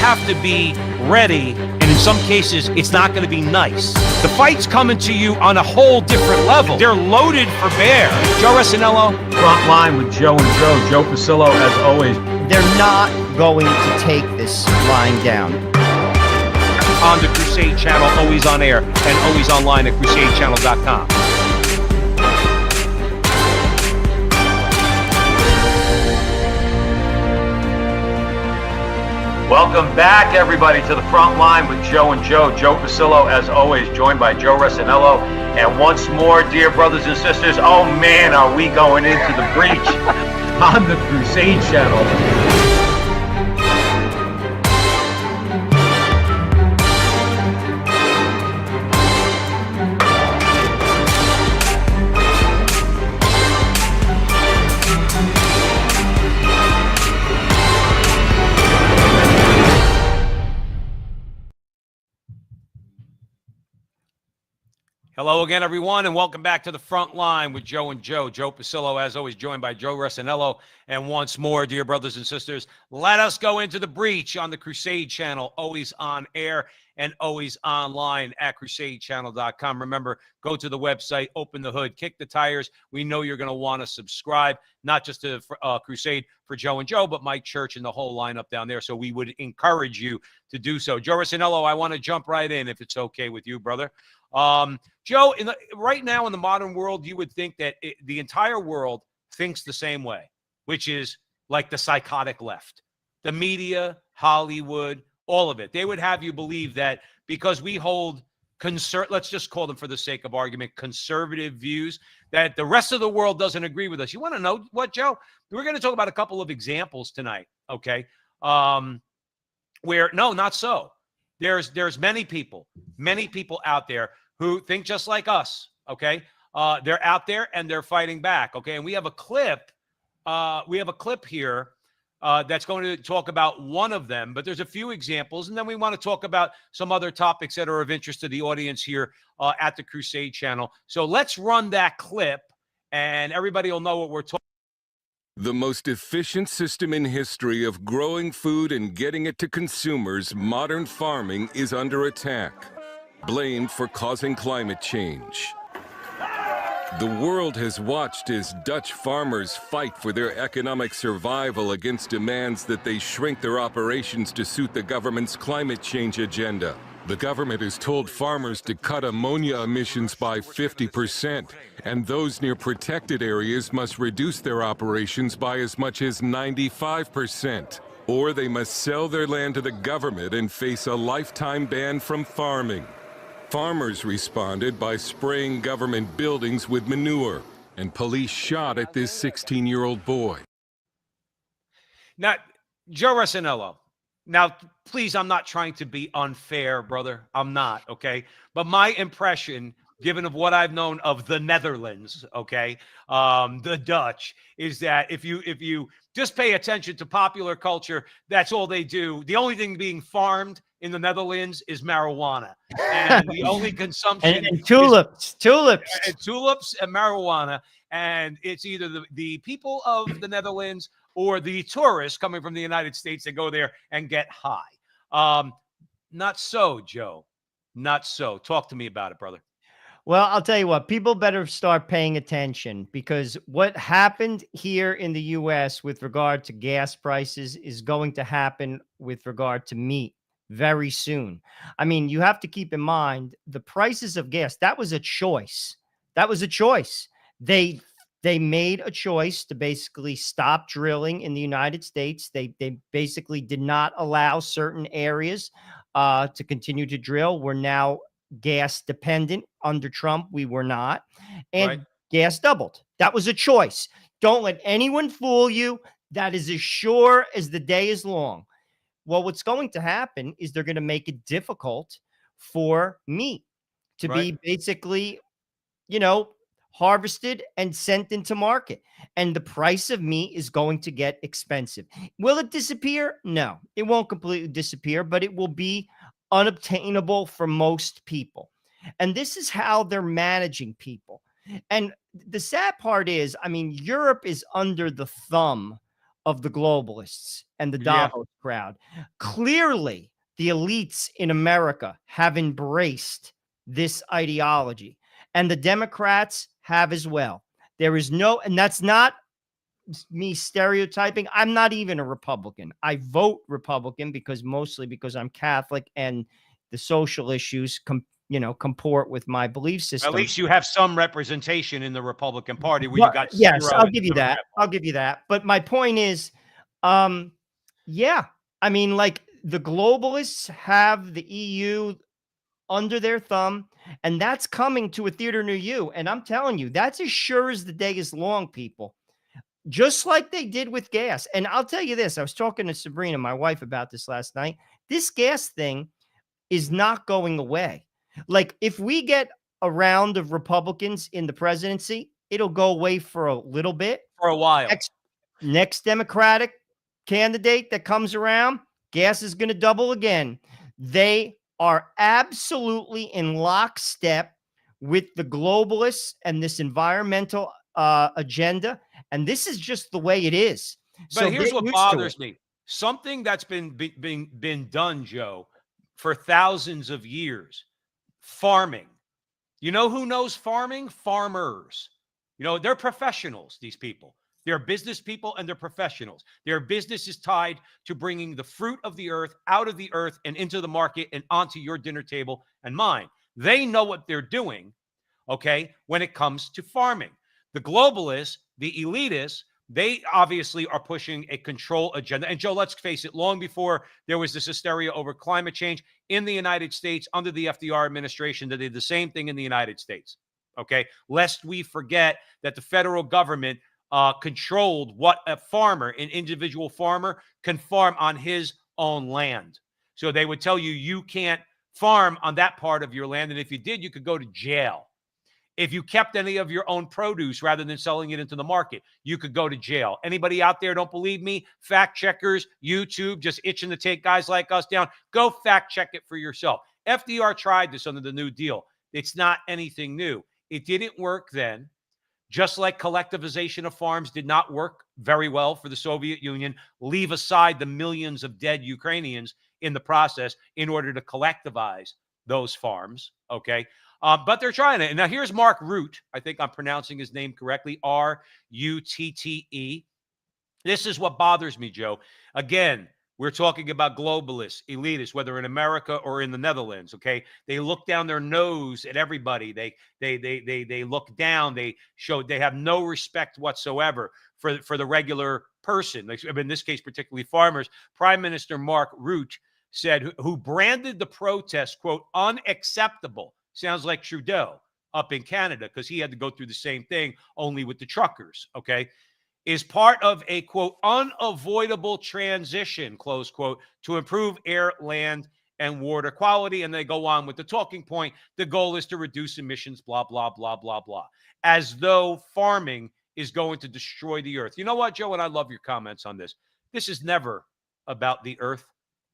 have to be ready, and in some cases, it's not going to be nice. The fight's coming to you on a whole different level. They're loaded for bear. Joe Resinello. Front line with Joe and Joe Pasillo, as always. They're not going to take this lying down. On the Crusade Channel, always on air, and always online at crusadechannel.com. Welcome back, everybody, to the front line with Joe and Joe Pasillo, as always, joined by Joe Resinello. And once more, dear brothers and sisters, oh man, are we going into the breach on the Crusade Channel. Hello again, everyone, and welcome back to the front line with Joe and Joe Pasillo, as always, joined by Joe Resinello. And once more, dear brothers and sisters, let us go into the breach on the Crusade Channel, always on air and always online at crusadechannel.com. Remember, go to the website, open the hood, kick the tires. We know you're going to want to subscribe, not just to Crusade for Joe and Joe, but Mike Church and the whole lineup down there. So we would encourage you to do so. Joe Resinello, I want to jump right in, if it's okay with you, brother. Joe, right now in the modern world, you would think that the entire world thinks the same way, which is like the psychotic left. The media, Hollywood, all of it. They would have you believe that because we hold, let's just call them for the sake of argument, conservative views, that the rest of the world doesn't agree with us. You want to know what, Joe? We're going to talk about a couple of examples tonight, okay? Where, no, not so. There's many people out there who think just like us, okay? They're out there and they're fighting back, okay? And we have a clip here that's going to talk about one of them, but there's a few examples, and then we want to talk about some other topics that are of interest to the audience here at the Crusade Channel. So let's run that clip, and everybody will know what we're talking about. The most efficient system in history of growing food and getting it to consumers, modern farming, is under attack, blamed for causing climate change. The world has watched as Dutch farmers fight for their economic survival against demands that they shrink their operations to suit the government's climate change agenda. The government has told farmers to cut ammonia emissions by 50%, and those near protected areas must reduce their operations by as much as 95%. Or they must sell their land to the government and face a lifetime ban from farming. Farmers responded by spraying government buildings with manure, and police shot at this 16-year-old boy. Now, Joe Resinello, now, please, I'm not trying to be unfair, brother. I'm not, okay? But my impression, given of what I've known of the Netherlands, okay, the Dutch, is that if you just pay attention to popular culture, that's all they do. The only thing being farmed in the Netherlands is marijuana, and the only consumption and tulips and marijuana, and it's either the people of the Netherlands or the tourists coming from the United States that go there and get high. Not so, Joe. Not so. Talk to me about it, brother. Well, I'll tell you what, people better start paying attention, because what happened here in the U.S. with regard to gas prices is going to happen with regard to meat very soon. I mean, you have to keep in mind the prices of gas. That was a choice. That was a choice. They made a choice to basically stop drilling in the United States. They basically did not allow certain areas to continue to drill. We're now gas dependent. Under Trump, we were not. And right. Gas doubled. That was a choice. Don't let anyone fool you. That is as sure as the day is long. Well, what's going to happen is they're going to make it difficult for meat to be basically, harvested and sent into market. And the price of meat is going to get expensive. Will it disappear? No, it won't completely disappear, but it will be unobtainable for most people. And this is how they're managing people. And the sad part is, I mean, Europe is under the thumb of the globalists and the Yeah. Davos crowd. Clearly, the elites in America have embraced this ideology, and the Democrats have as well. There is no, and that's not me stereotyping. I'm not even a Republican. I vote Republican mostly because I'm Catholic and the social issues comport with my belief system. At least you have some representation in the Republican Party where you got Yes, zero I'll in give the you that. Democrat I'll give you that. But my point is, yeah, I mean, like the globalists have the EU under their thumb, and that's coming to a theater near you. And I'm telling you, that's as sure as the day is long, people. Just like they did with gas. And I'll tell you this, I was talking to Sabrina, my wife, about this last night. This gas thing is not going away. Like, if we get a round of Republicans in the presidency, it'll go away for a little bit. for a while. Next Democratic candidate that comes around, gas is going to double again. They are absolutely in lockstep with the globalists and this environmental agenda. And this is just the way it is. But here's what bothers me. Something that's been done, Joe, for thousands of years. Farming. You know who knows farming? Farmers. You know, they're professionals, these people. They're business people and they're professionals. Their business is tied to bringing the fruit of the earth out of the earth and into the market and onto your dinner table and mine. They know what they're doing, okay, when it comes to farming. The globalists, the elitists, they obviously are pushing a control agenda. And Joe, let's face it, long before there was this hysteria over climate change in the United States under the FDR administration, they did the same thing in the United States. Okay, lest we forget that the federal government controlled what a farmer, an individual farmer, can farm on his own land. So they would tell you, you can't farm on that part of your land. And if you did, you could go to jail. If you kept any of your own produce rather than selling it into the market, you could go to jail. Anybody out there don't believe me? Fact checkers, YouTube, just itching to take guys like us down. Go fact check it for yourself. FDR tried this under the New Deal. It's not anything new. It didn't work then. Just like collectivization of farms did not work very well for the Soviet Union, leave aside the millions of dead Ukrainians in the process in order to collectivize those farms, okay? But they're trying it. And now here's Mark Rutte. I think I'm pronouncing his name correctly, Rutte. This is what bothers me, Joe. Again, we're talking about globalists, elitists, whether in America or in the Netherlands. Okay, they look down their nose at everybody. They look down. They have no respect whatsoever for the regular person. In this case, particularly farmers. Prime Minister Mark Rutte said, who branded the protest, quote, unacceptable. Sounds like Trudeau up in Canada, because he had to go through the same thing, only with the truckers. Okay. Is part of a, quote, unavoidable transition, close quote, to improve air, land, and water quality. And they go on with the talking point. The goal is to reduce emissions, blah, blah, blah, blah, blah. As though farming is going to destroy the earth. You know what, Joe? And I love your comments on this. This is never about the earth.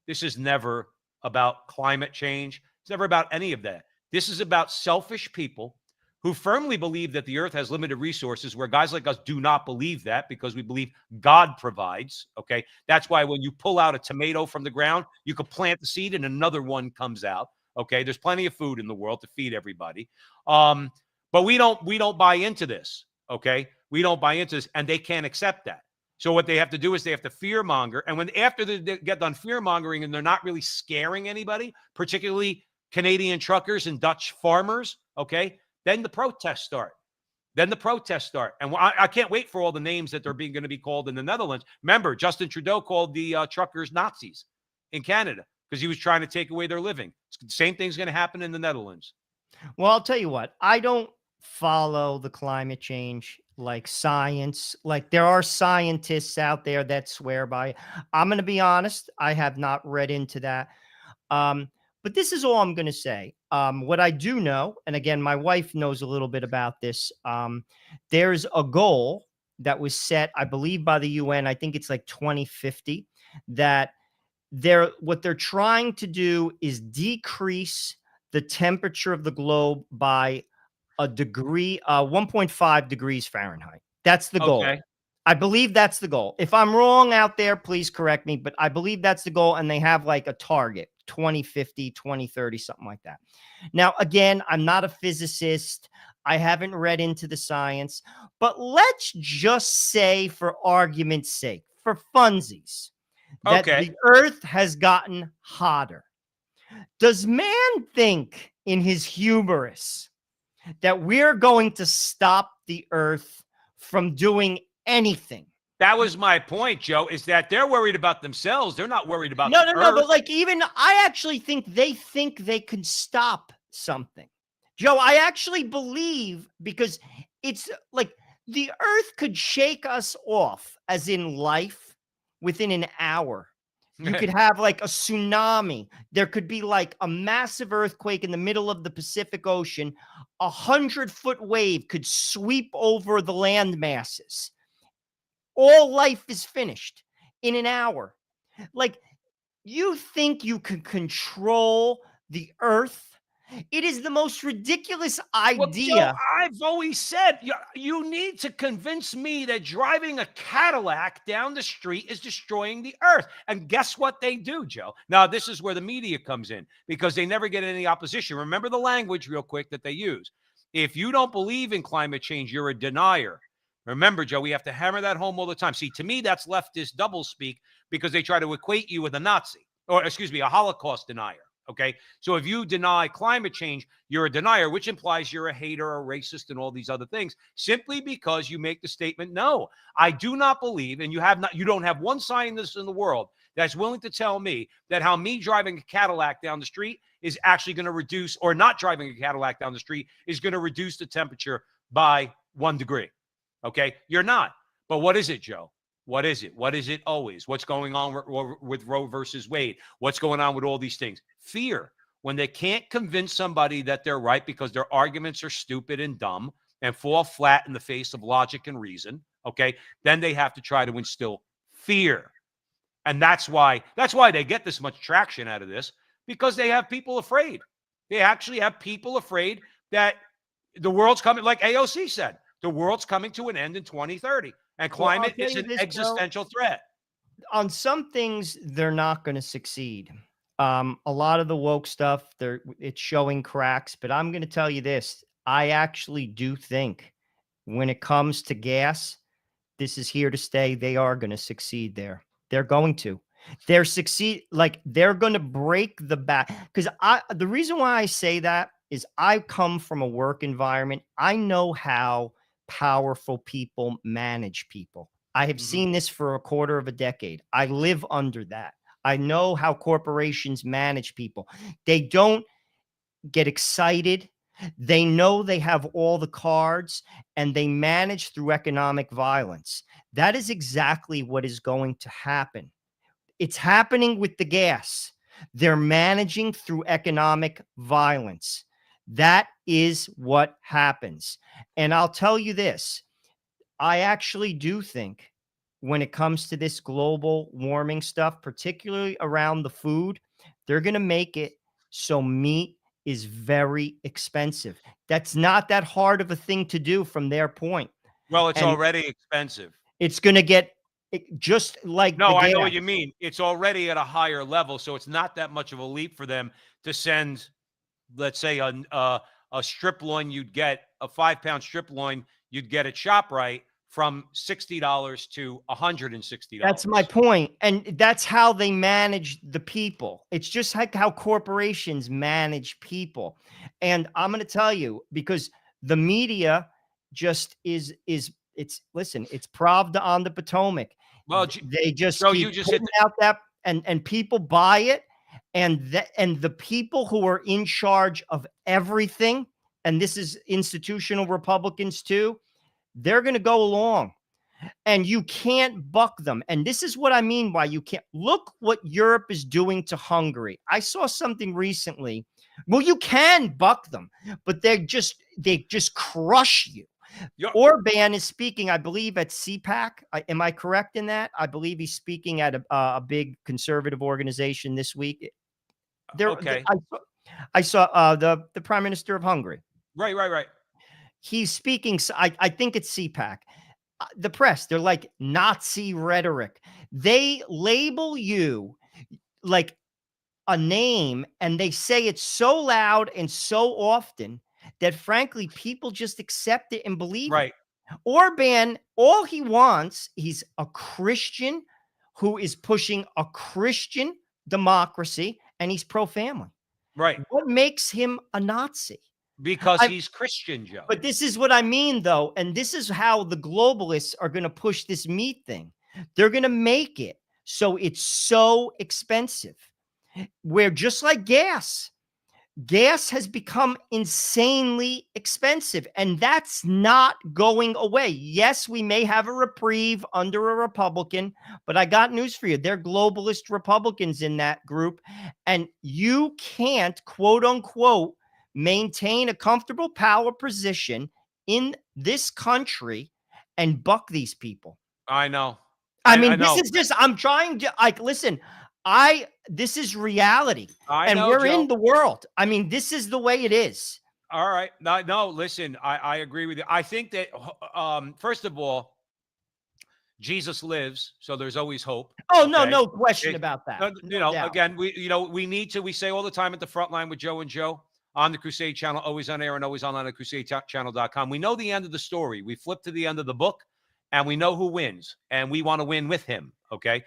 This is never about climate change. It's never about any of that. This is about selfish people who firmly believe that the earth has limited resources, where guys like us do not believe that, because we believe God provides, okay? That's why when you pull out a tomato from the ground, you can plant the seed and another one comes out, okay? There's plenty of food in the world to feed everybody. But we don't buy into this, okay? We don't buy into this, and they can't accept that. So what they have to do is they have to fearmonger, and after they get done fearmongering and they're not really scaring anybody, particularly Canadian truckers and Dutch farmers, okay? Then the protests start. And I can't wait for all the names that they're going to be called in the Netherlands. Remember, Justin Trudeau called the truckers Nazis in Canada because he was trying to take away their living. The same thing's going to happen in the Netherlands. Well, I'll tell you what. I don't follow the climate change like science. Like, there are scientists out there that swear by it. I'm going to be honest. I have not read into that. But this is all I'm going to say. What I do know, and again, my wife knows a little bit about this. There's a goal that was set, I believe, by the UN. I think it's like 2050, that what they're trying to do is decrease the temperature of the globe by a degree, 1.5 degrees Fahrenheit. That's the goal. Okay. I believe that's the goal. If I'm wrong out there, please correct me, but I believe that's the goal. And they have like a target 2050, 2030, something like that. Now, again, I'm not a physicist. I haven't read into the science, but let's just say, for argument's sake, for funsies, that the Okay. earth has gotten hotter. Does man think in his hubris that we're going to stop the earth from doing anything? That was my point, Joe, is that they're worried about themselves. They're not worried about No, the no, no. But earth. like, even I actually think they can stop something. Joe, I actually believe, because it's like the earth could shake us off, as in life, within an hour. You could have like a tsunami. There could be like a massive earthquake in the middle of the Pacific Ocean. 100-foot wave could sweep over the land masses. All life is finished in an hour. Like, you think you can control the earth? It is the most ridiculous Well, Joe, idea. I've always said you need to convince me that driving a Cadillac down the street is destroying the earth. And guess what they do, Joe? Now, this is where the media comes in, because they never get any opposition. Remember the language real quick that they use. If you don't believe in climate change, you're a denier. Remember, Joe, we have to hammer that home all the time. See, to me, that's leftist doublespeak, because they try to equate you with a Nazi, or excuse me, a Holocaust denier. Okay. So if you deny climate change, you're a denier, which implies you're a hater, a racist, and all these other things, simply because you make the statement, no, I do not believe, and you don't have one scientist in the world that's willing to tell me that how me driving a Cadillac down the street is actually going to reduce, or not driving a Cadillac down the street is going to reduce the temperature by 1 degree. Okay. You're not. But what is it, Joe? What is it? What is it always? What's going on with Roe versus Wade? What's going on with all these things? Fear. When they can't convince somebody that they're right because their arguments are stupid and dumb and fall flat in the face of logic and reason, okay, then they have to try to instill fear. And that's why they get this much traction out of this, because they have people afraid. They actually have people afraid that the world's coming, like AOC said, the world's coming to an end in 2030. And climate is an existential threat. On some things, they're not going to succeed. A lot of the woke stuff, it's showing cracks. But I'm going to tell you this: I actually do think, when it comes to gas, this is here to stay. They are going to succeed there. They're going to. They're going to break the back. Because the reason why I say that is I come from a work environment. I know how powerful people manage people. I have seen this for a quarter of a decade. I live under that. I know how corporations manage people. They don't get excited. They know they have all the cards, and they manage through economic violence. That is exactly what is going to happen. It's happening with the gas. They're managing through economic violence. That is what happens. And I'll tell you this: I actually do think, when it comes to this global warming stuff, particularly around the food, they're going to make it so meat is very expensive. That's not that hard of a thing to do from their point. Well, it's And already expensive. it's going to get just like No, the I know gas. what you mean. It's already at a higher level, so it's not that much of a leap for them to send, let's say, a strip loin you'd get, a 5-pound strip loin you'd get at ShopRite, from $60 to $160. That's my point. And that's how they manage the people. It's just like how corporations manage people. And I'm going to tell you, because the media just listen, it's Pravda on the Potomac. Well, They just Joe, keep you just hit putting out that, and people buy it. And the people who are in charge of everything, and this is institutional Republicans too, they're going to go along, and you can't buck them. And this is what I mean by you can't. Look what Europe is doing to Hungary. I saw something recently. Well, you can buck them, but they just crush you. Yep. Orban is speaking, I believe, at CPAC. Am I correct in that? I believe he's speaking at a big conservative organization this week. Okay. I saw the Prime Minister of Hungary. Right. He's speaking. I think it's CPAC. the press. They're like Nazi rhetoric. They label you like a name, and they say it so loud and so often that frankly people just accept it and believe it. Right. Orban, all he wants, he's a Christian who is pushing a Christian democracy, and he's pro-family. Right. What makes him a Nazi? Because I- he's Christian, Joe. But this is what I mean, though, and this is how the globalists are going to push this meat thing. They're going to make it so it's so expensive, where just like gas has become insanely expensive, and that's not going away. Yes, we may have a reprieve under a Republican, but I got news for you. They're globalist Republicans in that group, and you can't, quote unquote, maintain a comfortable power position in this country and buck these people. I know. I mean, I know. this is just, I'm trying to, like, listen, this is reality. I know, we're Joe. in the world. I mean, this is the way it is. All right. No, listen, I agree with you. I think that, first of all, Jesus lives, so there's always hope. Oh, no, okay? no question about that. You No know, doubt. again, we say all the time at the front line with Joe and Joe on the Crusade channel, always on air and always online at crusadechannel.com. We know the end of the story. We flip to the end of the book, and we know who wins, and we want to win with him, okay?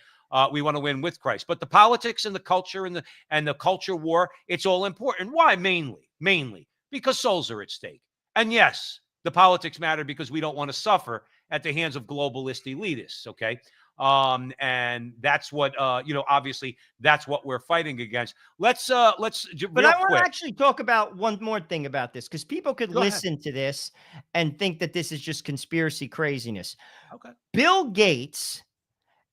We want to win with Christ. But the politics and the culture and the culture war, it's all important. Why? Mainly because souls are at stake. And yes, the politics matter because we don't want to suffer at the hands of globalist elitists, okay? And that's what obviously that's what we're fighting against. Let's But real I want to quick. actually talk about one more thing about this, because people could Go ahead. listen to this and think that this is just conspiracy craziness. Okay. Bill Gates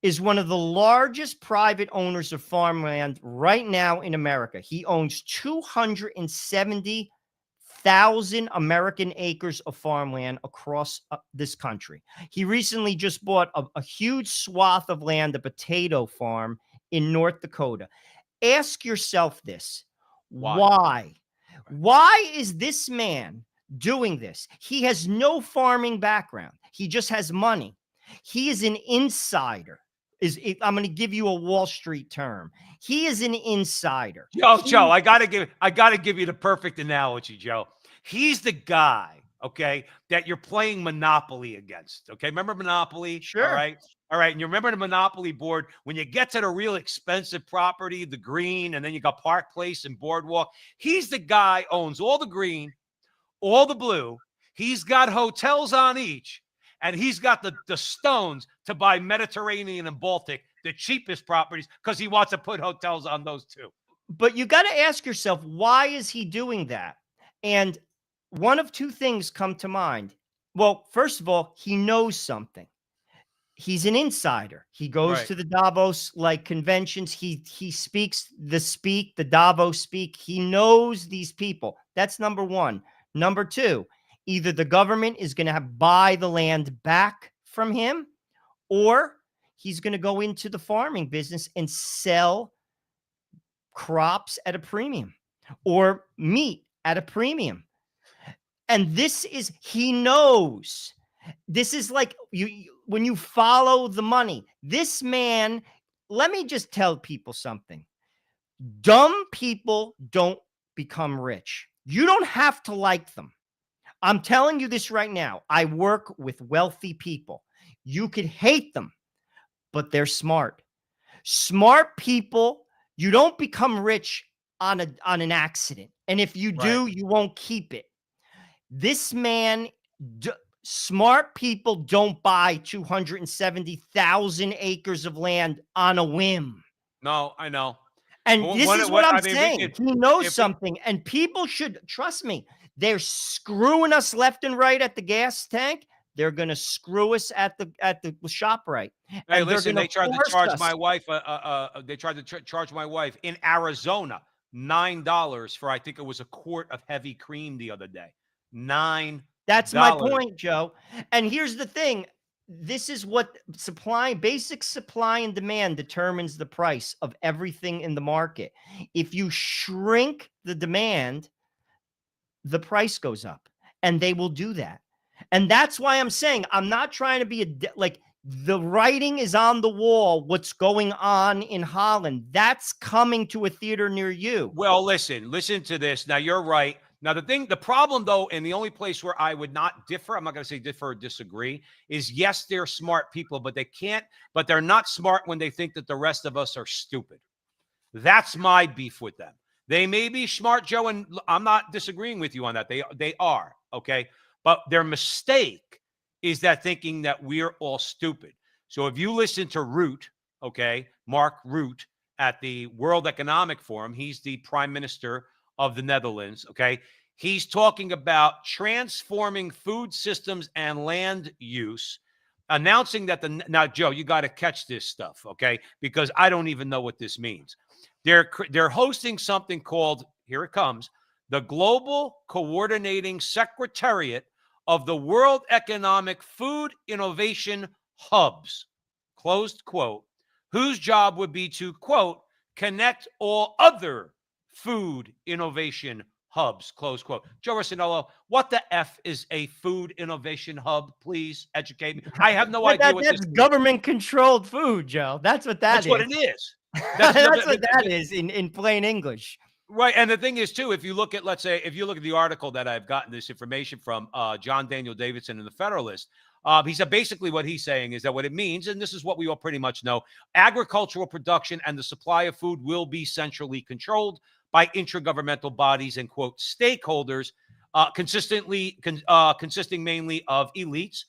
is one of the largest private owners of farmland right now in America. He owns 270,000 American acres of farmland across this country. He recently just bought a huge swath of land, a potato farm in North Dakota. Ask yourself this. Why? Why is this man doing this? He has no farming background. He just has money. He is an insider. I'm going to give you a Wall Street term. He is an insider. Joe, I gotta give you the perfect analogy, Joe. He's the guy, okay, that you're playing Monopoly against. Okay, remember Monopoly? Sure. All right. And you remember the Monopoly board when you get to the real expensive property, the green, and then you got Park Place and Boardwalk. He's the guy owns all the green, all the blue. He's got hotels on each. And he's got the stones to buy Mediterranean and Baltic, the cheapest properties, because he wants to put hotels on those too. But you got to ask yourself, why is he doing that? And one of two things come to mind. Well, first of all, he knows something. He's an insider. He goes to the Davos conventions. He speaks the Davos speak. He knows these people. That's number one. Number two, either the government is going to buy the land back from him, or he's going to go into the farming business and sell crops at a premium or meat at a premium. And he knows. This is like when you follow the money. This man, let me just tell people something. Dumb people don't become rich. You don't have to like them. I'm telling you this right now. I work with wealthy people. You could hate them, but they're smart. Smart people, you don't become rich on an accident. And if you do, you won't keep it. This man, smart people don't buy 270,000 acres of land on a whim. No, I know. And this is what I'm saying. He knows something, and people should trust me. They're screwing us left and right at the gas tank. They're going to screw us at the ShopRite. Hey, listen, they tried to charge my wife. They tried to charge my wife in Arizona $9 for, I think it was a quart of heavy cream the other day. $9. That's my point, Joe. And here's the thing. This is what basic supply and demand determines the price of everything in the market. If you shrink the demand, the price goes up, and they will do that. And that's why I'm saying I'm not trying to be like, the writing is on the wall. What's going on in Holland? That's coming to a theater near you. Well, listen to this. Now, you're right. Now, the problem, though, and the only place where I would not differ, I'm not going to say differ or disagree, is yes, they're smart people, but they're not smart when they think that the rest of us are stupid. That's my beef with them. They may be smart, Joe, and I'm not disagreeing with you on that. They are, okay? But their mistake is that thinking that we're all stupid. So if you listen to Rutte, okay, Mark Rutte at the World Economic Forum, he's the prime minister of the Netherlands, okay? He's talking about transforming food systems and land use, announcing that now, Joe, you got to catch this stuff, okay? Because I don't even know what this means. They're hosting something called, here it comes, the Global Coordinating Secretariat of the World Economic Food Innovation Hubs, closed quote, whose job would be to, quote, connect all other food innovation hubs, close quote. Joe Rossinello, what the F is a food innovation hub? Please educate me. I have no idea what that's this is. Government-controlled food, Joe. That's what that That's is. what it is. That's what that is in plain English. Right. And the thing is, too, if you look at, let's say, if you look at the article that I've gotten this information from, John Daniel Davidson in the Federalist, he said basically what he's saying is that what it means, and this is what we all pretty much know, agricultural production and the supply of food will be centrally controlled by intragovernmental bodies and, quote, stakeholders, consisting mainly of elites,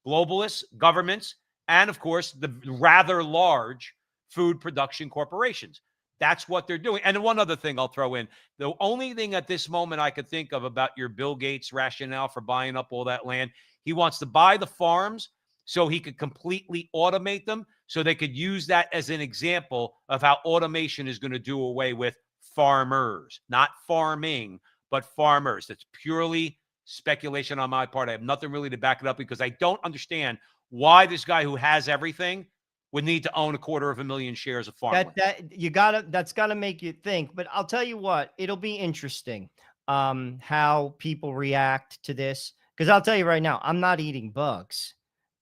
globalists, governments, and, of course, the rather large food production corporations. That's what they're doing. And one other thing I'll throw in. The only thing at this moment I could think of about your Bill Gates rationale for buying up all that land, he wants to buy the farms so he could completely automate them, so they could use that as an example of how automation is going to do away with farmers, not farming, but farmers. That's purely speculation on my part. I have nothing really to back it up because I don't understand why this guy who has everything would need to own 250,000 shares of farmland. That's gotta make you think. But I'll tell you what, it'll be interesting how people react to this. Because I'll tell you right now, I'm not eating bugs.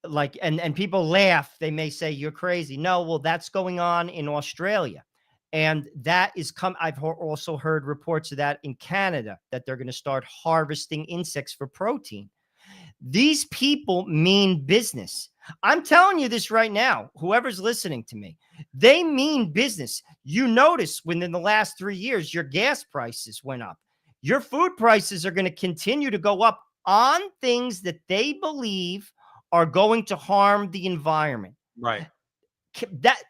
Like, and people laugh. They may say you're crazy. No, well, that's going on in Australia. And that is I've also heard reports of that in Canada, that they're going to start harvesting insects for protein. These people mean business. I'm telling you this right now, whoever's listening to me, they mean business. You notice within the last 3 years, your gas prices went up. Your food prices are going to continue to go up on things that they believe are going to harm the environment. Right.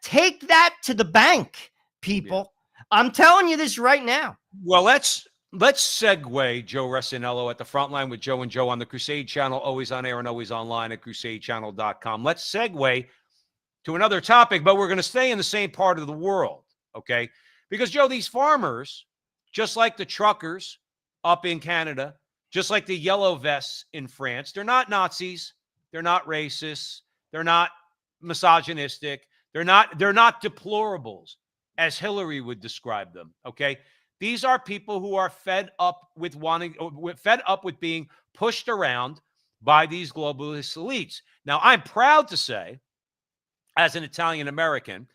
Take that to the bank, people. Yeah. I'm telling you this right now. Well, let's segue Joe Rossinello at the front line with Joe and Joe on the Crusade channel, always on air and always online at crusadechannel.com. Let's segue to another topic, but we're going to stay in the same part of the world, okay? Because, Joe, these farmers, just like the truckers up in Canada, just like the yellow vests in France, they're not Nazis, they're not racists, they're not misogynistic, they're not deplorables, as Hillary would describe them, okay? These are people who are fed up with being pushed around by these globalist elites. Now, I'm proud to say, as an Italian American,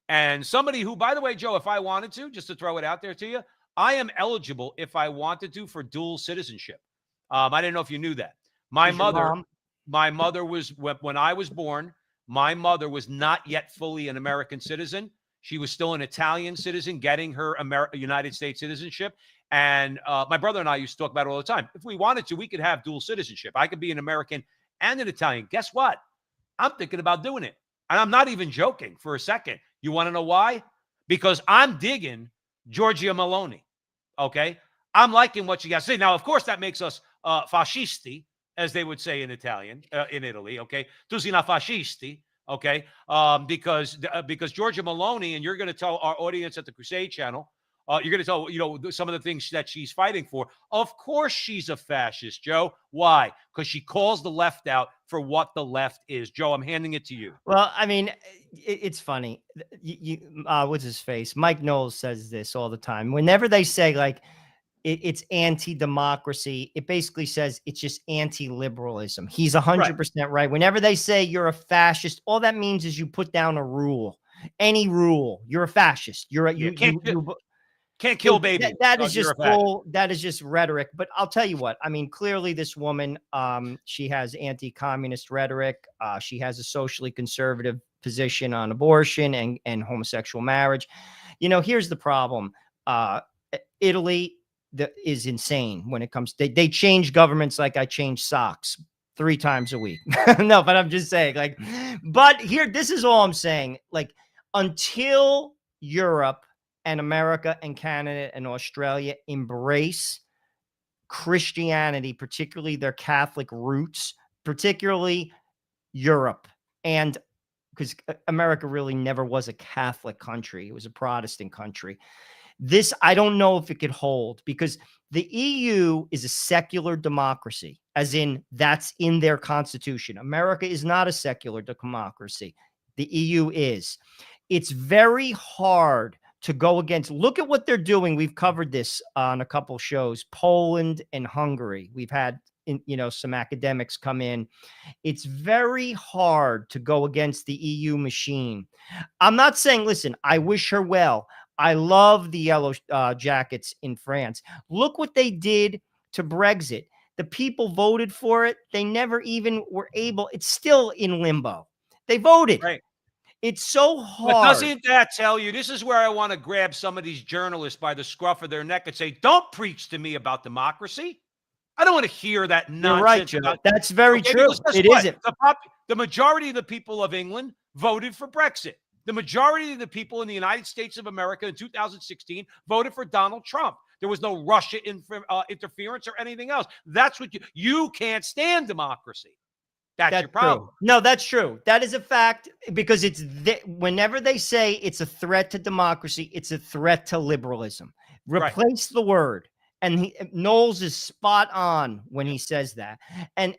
and somebody who, by the way, Joe, if I wanted to, just to throw it out there to you, I am eligible, if I wanted to, for dual citizenship. I didn't know if you knew that. My mother was, when I was born, my mother was not yet fully an American citizen. She was still an Italian citizen getting her United States citizenship. And my brother and I used to talk about it all the time. If we wanted to, we could have dual citizenship. I could be an American and an Italian. Guess what? I'm thinking about doing it. And I'm not even joking for a second. You want to know why? Because I'm digging Giorgia Meloni. Okay? I'm liking what she got to say. Now, of course, that makes us fascisti, as they would say in Italian, in Italy. Okay? Tu sei una fascisti. Okay, because Giorgia Meloni, and you're going to tell our audience at the Crusade channel, you're going to tell, some of the things that she's fighting for. Of course she's a fascist, Joe. Why? Because she calls the left out for what the left is. Joe, I'm handing it to you. Well, I mean, it's funny. What's his face? Mike Knowles says this all the time. Whenever they say, like, it's anti-democracy. It basically says it's just anti-liberalism. He's Right. 100% right. Whenever they say you're a fascist, all that means is you put down a rule. Any rule, you're a fascist. You're a, Yeah, you can't so kill babies. that Oh, is you're just a fascist. bull. That is just rhetoric. But I'll tell you what. I mean, clearly this woman, she has anti-communist rhetoric. She has a socially conservative position on abortion and homosexual marriage. You know, here's the problem. Italy is insane when it comes. They change governments like I change socks 3 times a week. No, but I'm just saying, like, but here, this is all I'm saying. Like, until Europe and America and Canada and Australia embrace Christianity, particularly their Catholic roots, particularly Europe, and because America really never was a Catholic country, it was a Protestant country. This, I don't know if it could hold, because the EU is a secular democracy, as in that's in their constitution. America is not a secular democracy. The EU is. It's very hard to go against. Look at what they're doing. We've covered this on a couple shows. Poland and Hungary. We've had, some academics come in. It's very hard to go against the EU machine. I'm not saying, listen, I wish her well. I love the yellow jackets in France. Look what they did to Brexit. The people voted for it. They never even were able. It's still in limbo. They voted. Right. It's so But hard. doesn't that tell you, this is where I want to grab some of these journalists by the scruff of their neck and say, don't preach to me about democracy. I don't want to hear that nonsense. You're right, Joe. That's very true. It isn't. The majority of the people of England voted for Brexit. The majority of the people in the United States of America in 2016 voted for Donald Trump. There was no Russia interference or anything else. That's what you can't stand democracy. That's your problem. True. No, that's true. That is a fact, because whenever they say it's a threat to democracy, it's a threat to liberalism. Replace the word. And Knowles is spot on when he says that. And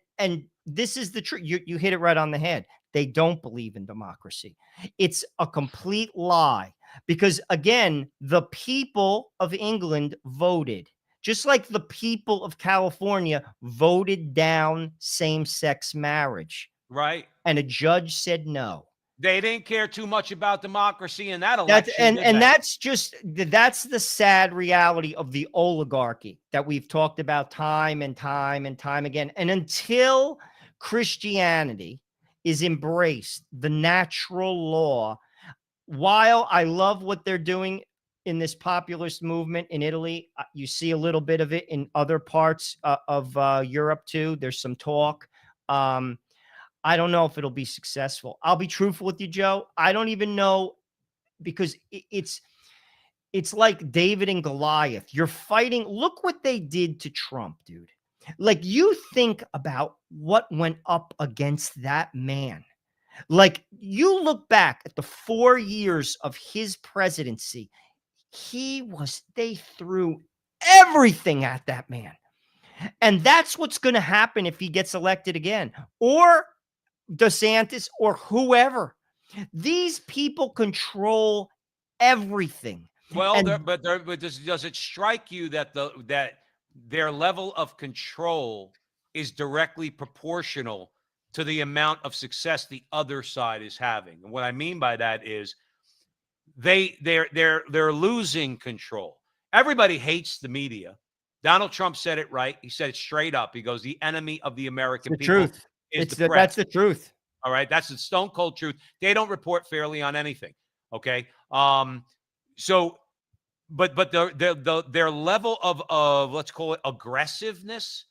this is the truth. You hit it right on the head. They don't believe in democracy. It's a complete lie, because, again, the people of England voted, just like the people of California voted down same-sex marriage. Right. And a judge said no. They didn't care too much about democracy in that election. That's the sad reality of the oligarchy that we've talked about time and time and time again. And until Christianity is embraced, the natural law, while I love what they're doing in this populist movement in Italy, you see a little bit of it in other parts of Europe too. There's some talk. I don't know if it'll be successful. I'll be truthful with you, Joe. I don't even know, because it's like David and Goliath. You're fighting. Look what they did to Trump, dude. Like, you think about what went up against that man. Like, you look back at the 4 years of his presidency, they threw everything at that man. And that's what's going to happen if he gets elected again, or DeSantis, or whoever. These people control everything. Well, but does it strike you that their level of control is directly proportional to the amount of success the other side is having? And what I mean by that is they're losing control. Everybody hates the media. Donald Trump said it right. He said it straight up. He goes, the enemy of the American people truth. is the press. That's the truth. All right. That's the stone cold truth. They don't report fairly on anything. Okay. So, but their level of let's call it aggressiveness,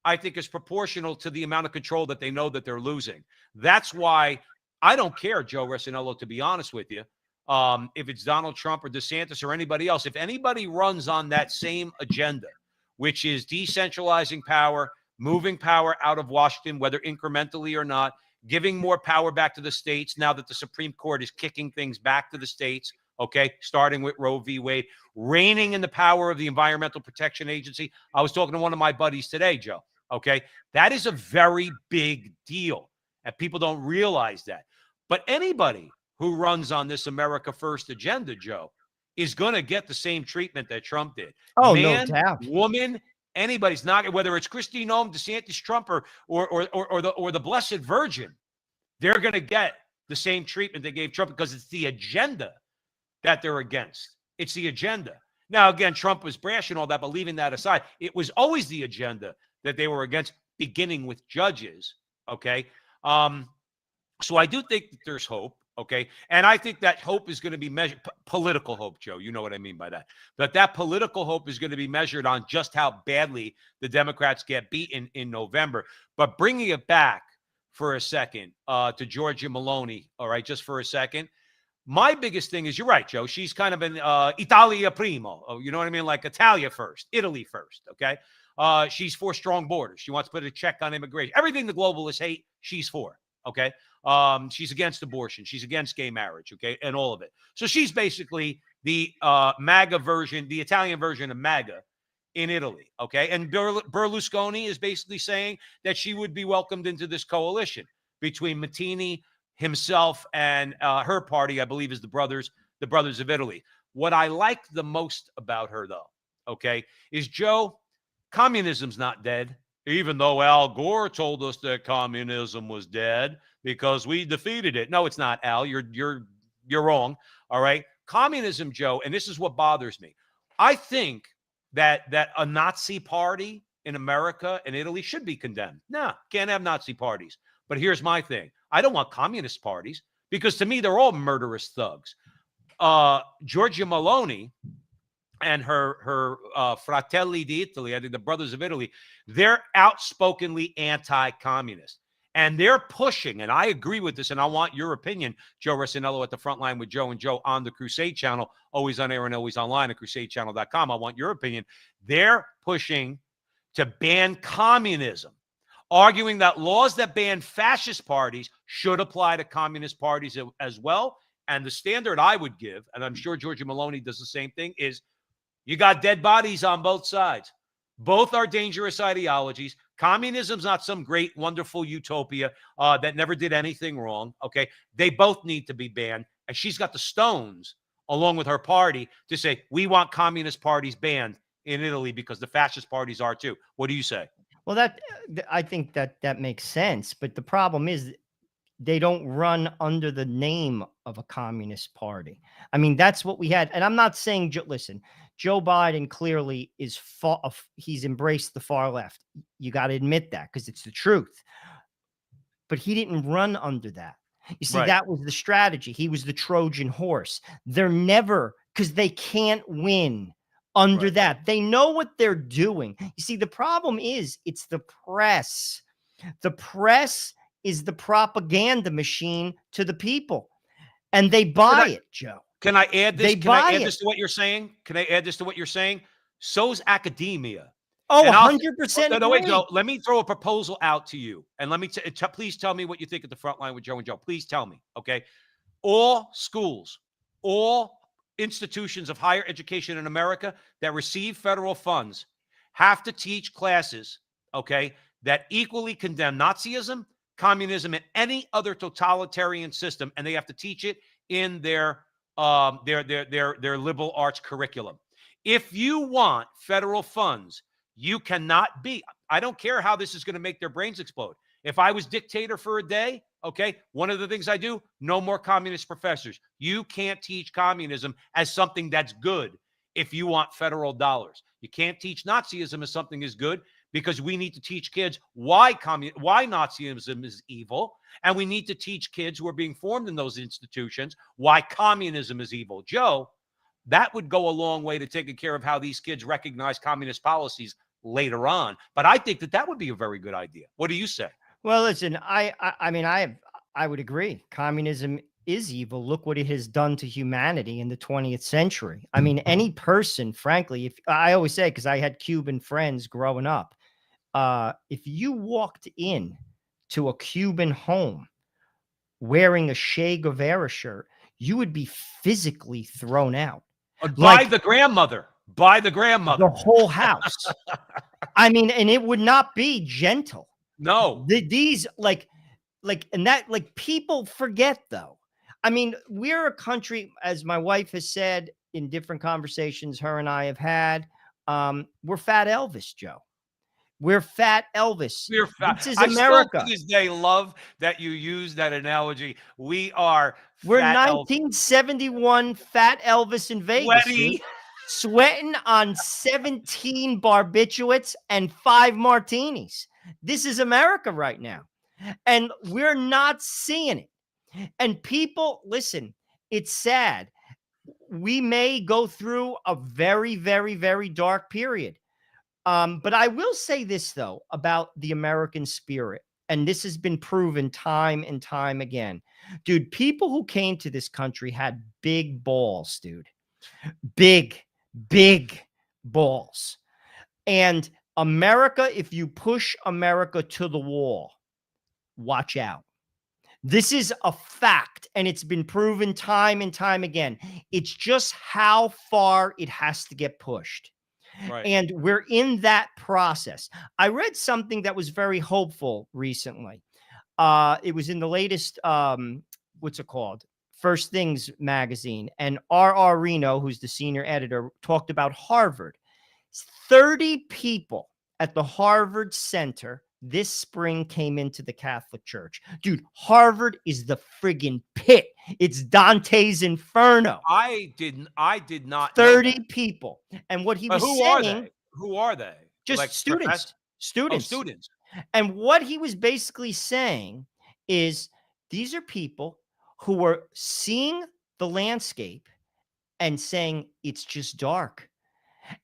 I think, is proportional to the amount of control that they know that they're losing. That's why I don't care, Joe Resinello, to be honest with you. If it's Donald Trump or DeSantis or anybody else, if anybody runs on that same agenda, which is decentralizing power, moving power out of Washington, whether incrementally or not, giving more power back to the states now that the Supreme Court is kicking things back to the states, okay, starting with Roe v. Wade, reigning in the power of the Environmental Protection Agency. I was talking to one of my buddies today, Joe, okay? That is a very big deal, and people don't realize that. But anybody who runs on this America First agenda, Joe, is going to get the same treatment that Trump did. Oh, no Man, doubt. woman, anybody's not, whether it's Kristi Noem, DeSantis, Trump, or the Blessed Virgin, they're going to get the same treatment they gave Trump because it's the agenda that they're against. It's the agenda. Now, again, Trump was brash and all that, but leaving that aside, it was always the agenda that they were against, beginning with judges. Okay. So I do think that there's hope. Okay. And I think that hope is going to be measured, political hope, Joe. You know what I mean by that. But that political hope is going to be measured on just how badly the Democrats get beaten in November. But bringing it back for a second to Giorgia Meloni, all right, just for a second. My biggest thing is, you're right, Joe. She's kind of an Italia primo. You know what I mean? Like Italia first, Italy first, okay? She's for strong borders. She wants to put a check on immigration. Everything the globalists hate, she's for, okay? She's against abortion. She's against gay marriage, okay? And all of it. So she's basically the MAGA version, the Italian version of MAGA in Italy, okay? And Berlusconi is basically saying that she would be welcomed into this coalition between Mattini, himself, and her party, I believe, is the Brothers of Italy. What I like the most about her, though, okay, is, Joe, communism's not dead, even though Al Gore told us that communism was dead because we defeated it. No, it's not, Al. You're wrong. All right. Communism, Joe, and this is what bothers me. I think that a Nazi party in America and Italy should be condemned. No, can't have Nazi parties. But here's my thing. I don't want communist parties because to me, they're all murderous thugs. Giorgia Meloni and her Fratelli d'Italia, I think the Brothers of Italy, they're outspokenly anti-communist. And they're pushing, and I agree with this, and I want your opinion, Joe Rossinello at the Front Line with Joe and Joe on the Crusade channel, always on air and always online at crusadechannel.com. I want your opinion. They're pushing to ban communism, arguing that laws that ban fascist parties should apply to communist parties as well. And the standard I would give, and I'm sure Giorgia Meloni does the same thing, is you got dead bodies on both sides. Both are dangerous ideologies. Communism's not some great, wonderful utopia that never did anything wrong, okay? They both need to be banned. And she's got the stones, along with her party, to say, we want communist parties banned in Italy because the fascist parties are too. What do you say? Well, I think that makes sense. But the problem is they don't run under the name of a communist party. I mean, that's what we had. And I'm not saying, listen, Joe Biden clearly is he's embraced the far left. You got to admit that because it's the truth. But he didn't run under that. You see, that was the strategy. He was the Trojan horse. They're never, because they can't win under that. They know what they're doing. You see, the problem is it's the press. The press is the propaganda machine to the people, and they buy it, Joe. Can I add this? Can I add this to what you're saying? Can I add this to what you're saying? So's academia. Oh, 100%. No, wait, Joe. Let me throw a proposal out to you, and let me please tell me what you think at the Front Line with Joe and Joe. Please tell me, okay? All schools, all institutions of higher education in America that receive federal funds have to teach classes, okay, that equally condemn Nazism, communism, and any other totalitarian system, and they have to teach it in their liberal arts curriculum. If you want federal funds, you cannot be. I don't care how this is going to make their brains explode. If I was dictator for a day, okay, one of the things I do, no more communist professors. You can't teach communism as something that's good if you want federal dollars. You can't teach Nazism as something is good because we need to teach kids why Nazism is evil, and we need to teach kids who are being formed in those institutions why communism is evil. Joe, that would go a long way to taking care of how these kids recognize communist policies later on. But I think that would be a very good idea. What do you say? Well, listen, I would agree. Communism is evil. Look what it has done to humanity in the 20th century. I mean, any person, frankly, if I always say, because I had Cuban friends growing up, if you walked in to a Cuban home wearing a Che Guevara shirt, you would be physically thrown out. By the grandmother. The whole house. I mean, and it would not be gentle. No. These people forget, though. I mean, we're a country, as my wife has said, in different conversations her and I have had, we're fat Elvis, Joe. We're fat Elvis. We're fat. This is I still to America. this day love that you use that analogy. We are We're fat Elvis. 1971 fat Elvis in Vegas, dude, Sweaty. sweating on 17 barbiturates and 5 martinis. This is America right now. And we're not seeing it. And people, listen, it's sad. We may go through a very, very, very dark period. But I will say this, though, about the American spirit. And this has been proven time and time again. Dude, people who came to this country had big balls, dude. Big, big balls. And America, if you push America to the wall, watch out. This is a fact, and it's been proven time and time again. It's just how far it has to get pushed. Right. And we're in that process. I read something that was very hopeful recently. It was in the latest, what's it called? First Things magazine. And R.R. Reno, who's the senior editor, talked about Harvard. 30 people at the Harvard Center this spring came into the Catholic Church. Dude, Harvard is the friggin' pit. It's Dante's Inferno. I did not know 30 that. people. And what he But was who are saying, they? Who are they? just Like students, profess- Oh, students. students. And what he was basically saying is these are people who are seeing the landscape and saying it's just dark.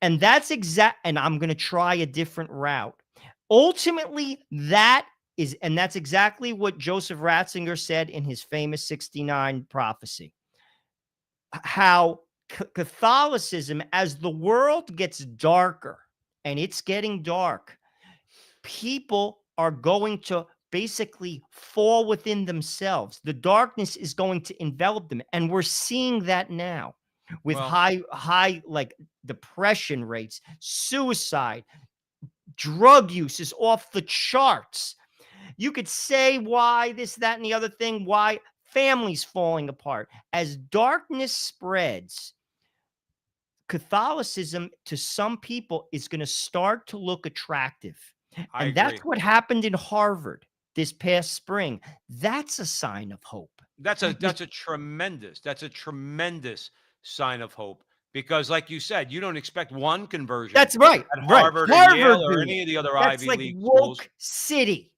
And that's and I'm going to try a different route. Ultimately, that's exactly what Joseph Ratzinger said in his famous 69 prophecy. How Catholicism, as the world gets darker, and it's getting dark, people are going to basically fall within themselves. The darkness is going to envelop them. And we're seeing that now with high like depression rates, suicide, drug use is off the charts. You could say why this, that, and the other thing, why families falling apart. As darkness spreads, Catholicism to some people is going to start to look attractive. And that's what happened in Harvard this past spring. That's a sign of hope. That's a tremendous sign of hope. Because, like you said, you don't expect one conversion. That's right. At Harvard, Harvard, or Yale, or any of the other Ivy League schools. Woke city.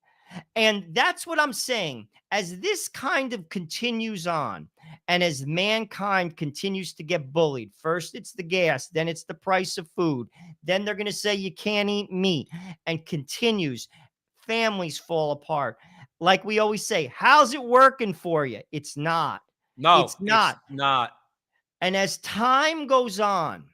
And that's what I'm saying. As this kind of continues on, and as mankind continues to get bullied, first it's the gas, then it's the price of food, then they're going to say you can't eat meat, and continues, families fall apart. Like we always say, how's it working for you? It's not. No, it's not. It's not. And as time goes on,